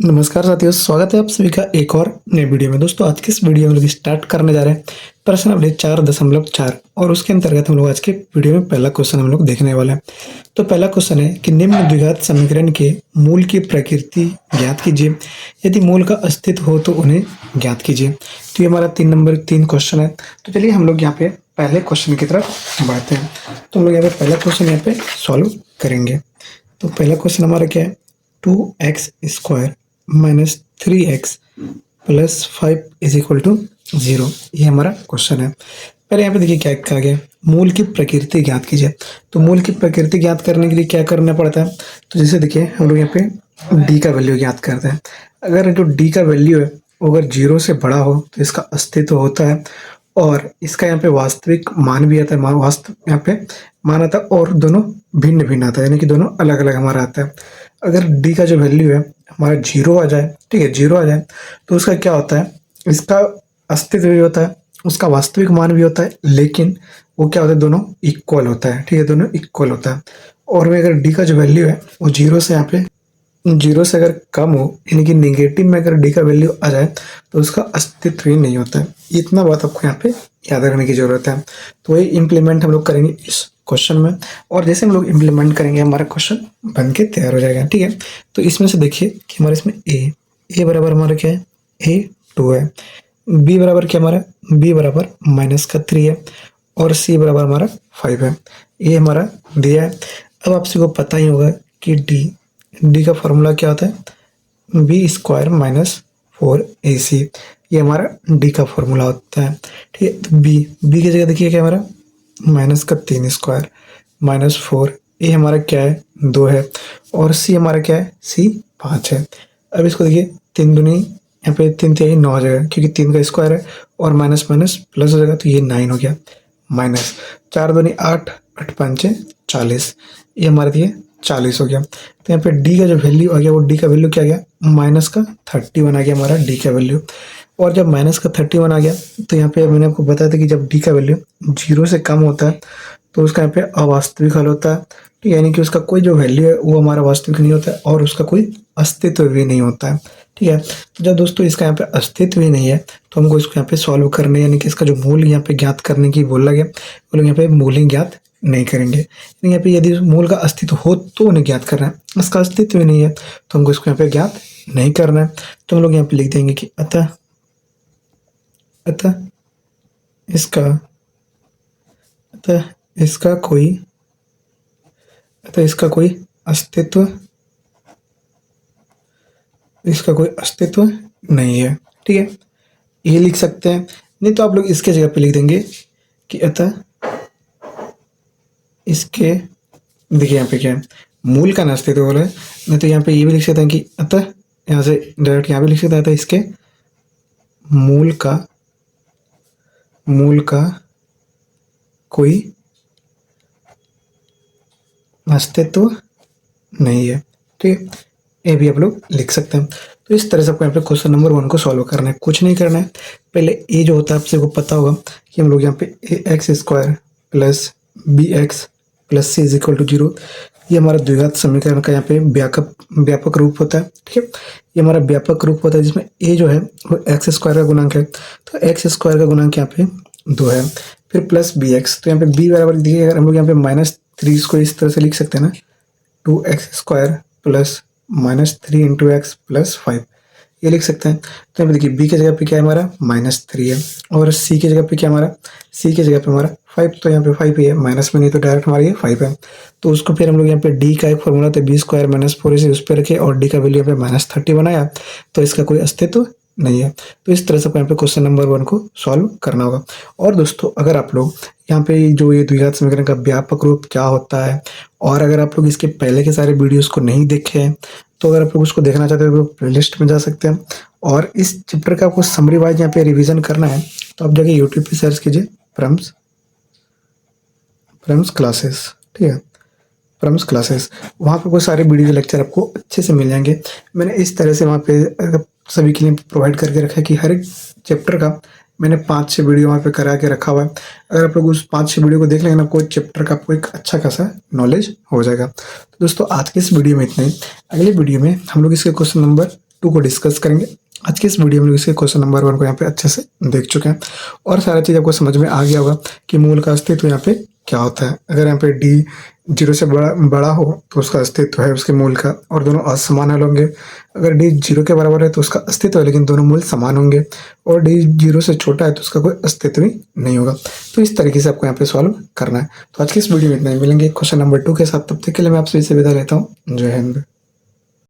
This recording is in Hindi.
नमस्कार साथियों, स्वागत है आप सभी का एक और नए वीडियो में। दोस्तों आज के इस वीडियो में लोग स्टार्ट करने जा रहे हैं प्रश्नावली 4.4 और उसके अंतर्गत हम लोग आज के वीडियो में पहला क्वेश्चन हम लोग देखने वाले हैं। तो पहला क्वेश्चन है कि निम्न द्विघात समीकरण के मूल की प्रकृति ज्ञात कीजिए, यदि मूल का अस्तित्व हो तो उन्हें ज्ञात कीजिए। तो ये हमारा 3 क्वेश्चन है। तो चलिए हम लोग यहाँ पे पहले क्वेश्चन की तरफ बढ़ते हैं। तो हम लोग यहाँ पे पहला क्वेश्चन यहाँ पे सॉल्व करेंगे। तो पहला क्वेश्चन हमारा क्या है, 2x² minus 3x plus 5 is equal to 0। ये हमारा क्वेश्चन है। पहले यहाँ पे देखिए क्या कहा गया, मूल की प्रकृति ज्ञात कीजिए। तो मूल की प्रकृति ज्ञात करने के लिए क्या करना पड़ता है, तो जैसे देखिए हम लोग यहाँ पे डी का वैल्यू ज्ञात करते हैं। अगर जो डी का वैल्यू है वो अगर 0 से बड़ा हो तो इसका अस्तित्व होता है और इसका यहाँ पे वास्तविक मान भी आता है, वास्तव यहाँ पे मान आता है और दोनों भिन्न भिन्न आता है, यानी कि दोनों अलग अलग हमारा आता है। अगर डी का जो वैल्यू है हमारा 0 आ जाए, ठीक है 0 आ जाए, तो उसका क्या होता है, इसका अस्तित्व भी होता है, उसका वास्तविक मान भी होता है, लेकिन वो क्या होता है, दोनों इक्वल होता है। ठीक है, दोनों इक्वल होता है। और में अगर डी का जो वैल्यू है वो 0 से यहाँ पे 0 से अगर कम हो, यानी कि निगेटिव में अगर डी का वैल्यू आ जाए तो उसका अस्तित्व ही नहीं होता है। इतना बात आपको यहाँ पे याद रखने की जरूरत है। तो ये इम्प्लीमेंट हम लोग करेंगे इस क्वेश्चन में, और जैसे हम लोग इम्प्लीमेंट करेंगे हमारा क्वेश्चन बन के तैयार हो जाएगा। ठीक है, तो इसमें से देखिए कि हमारे इसमें ए बराबर हमारा क्या है, A2 है। बी बराबर क्या हमारा, बी बराबर -3 है और सी बराबर हमारा 5 है। ये हमारा दिया है। अब आप सभी को पता ही होगा कि डी का फॉर्मूला क्या होता है, b² - 4ac। ये हमारा डी का फॉर्मूला होता है। ठीक है, तो बी की जगह देखिए क्या हमारा -3² -4, ये हमारा क्या है 2 है, और सी हमारा क्या है, सी 5 है। अब इसको देखिए 3 दूनी यहाँ पे 3 3 9 हो जाएगा, क्योंकि 3 का स्क्वायर है और माइनस माइनस प्लस हो जाएगा, तो ये 9 हो गया। माइनस 4 दूनी 8, 8 5 40, ये हमारे दिए 40 हो गया। तो यहाँ पे डी का जो वैल्यू आ गया, वो डी का वैल्यू क्या आ गया, -31 आ गया हमारा डी का वैल्यू। और जब -31 आ गया तो यहाँ पे मैंने आपको बताया था कि जब डी का वैल्यू 0 से कम होता है तो उसका यहाँ पे अवास्तविक हल होता है। तो यानी कि उसका कोई जो वैल्यू है वो हमारा वास्तविक नहीं होता है और उसका कोई अस्तित्व भी नहीं होता है। ठीक है, तो जब दोस्तों इसका यहाँ पे अस्तित्व ही नहीं है तो हमको इसको यहाँ पे सॉल्व करने, यानी कि इसका जो मूल यहाँ पे ज्ञात करने की बोला गया, वो लोग यहाँ पे मूल ही ज्ञात नहीं करेंगे। यानी यहाँ पे यदि मूल का अस्तित्व हो तो उन्हें ज्ञात करना है, इसका अस्तित्व ही नहीं है तो हमको इसको यहाँ पे ज्ञात नहीं करना है। तो हम लोग यहाँ पे लिख देंगे कि अतः इसका इसका कोई अस्तित्व नहीं है। ठीक है, ये लिख सकते हैं। नहीं तो आप लोग इसके जगह पे लिख देंगे कि अतः इसके, देखिए यहाँ पे क्या है, मूल का अस्तित्व बोला है। नहीं तो यहाँ पे ये भी लिख सकते हैं कि अतः, यहाँ से डायरेक्ट यहाँ पे लिख सकते हैं, इसके मूल का कोई अस्तित्व नहीं है। ठीक है, ये भी आप लोग लिख सकते हैं। तो इस तरह से आपको यहाँ पे क्वेश्चन नंबर 1 को सॉल्व करना है, कुछ नहीं करना है। पहले ए जो होता है आपसे को पता होगा कि हम लोग यहाँ पे ax² plus bx plus c is equal to 0, ये हमारा द्विघात समीकरण का यहाँ पे व्यापक रूप होता है। ठीक है, ये हमारा व्यापक रूप होता है जिसमें a जो है वो x² का गुणांक है, तो x² का गुणांक यहाँ पे 2 है, फिर प्लस bx। तो यहाँ पे b बराबर देखिए, अगर हम लोग यहाँ पे -3 इसको इस तरह से लिख सकते हैं ना, 2x² प्लस -3 × x प्लस 5, ये लिख सकते हैं। तो यहाँ पे देखिए b की जगह पे क्या है हमारा -3 है, और c की जगह पे क्या हमारा, c की जगह पे हमारा 5, तो यहाँ पे 5 ही है, माइनस में नहीं तो डायरेक्ट हमारा ये 5 है। तो उसको फिर हम लोग यहाँ पे d का एक फॉर्मूला था b² - 4 इसे उस पर रखे और d का वैल्यू यहाँ पे -30 बनाया, तो इसका कोई अस्तित्व नहीं है। तो इस तरह से यहाँ पे क्वेश्चन नंबर 1 को सॉल्व करना होगा। और दोस्तों अगर आप लोग यहाँ पे जो ये द्विघात समीकरण का व्यापक रूप क्या होता है, और अगर आप लोग इसके पहले के सारे वीडियोस को नहीं देखे हैं तो अगर आप लोग उसको देखना चाहते हो तो प्लेलिस्ट में जा सकते हैं। और इस चैप्टर का आपको समरी वाइज यहाँ पे रिवीजन करना है तो आप जाके यूट्यूब पे सर्च कीजिए प्रम्स क्लासेस। ठीक है, प्रम्स क्लासेस, वहाँ पे कोई सारे वीडियो लेक्चर आपको अच्छे से मिल जाएंगे। मैंने इस तरह से वहाँ पे सभी के लिए प्रोवाइड करके रखा है कि हर एक चैप्टर का मैंने 5-6 वीडियो वहाँ पे करा के रखा हुआ है। अगर आप लोग उस 5-6 वीडियो को देख लेंगे ना, कोई चैप्टर का आपको एक अच्छा खासा नॉलेज हो जाएगा। तो दोस्तों आज के इस वीडियो में इतना ही। अगले वीडियो में हम लोग इसके क्वेश्चन नंबर 2 को डिस्कस करेंगे। आज की इस वीडियो में लोग इसके क्वेश्चन नंबर 1 को यहाँ पे अच्छे से देख चुके हैं और सारा चीज़ आपको समझ में आ गया होगा कि मूल का अस्तित्व यहाँ पे क्या होता है। अगर यहाँ पे डी 0 से बड़ा हो तो उसका अस्तित्व है उसके मूल का, और दोनों असमान हल होंगे। अगर डी 0 के बराबर है तो उसका अस्तित्व है लेकिन दोनों मूल समान होंगे, और डी 0 से छोटा है तो उसका कोई अस्तित्व ही नहीं होगा। तो इस तरीके से आपको यहाँ पे सॉल्व करना है। तो आज की इस वीडियो में इतना ही, मिलेंगे क्वेश्चन नंबर 2 के साथ। तब तक के लिए मैं आपसे विदा लेता हूँ। जय हिंद।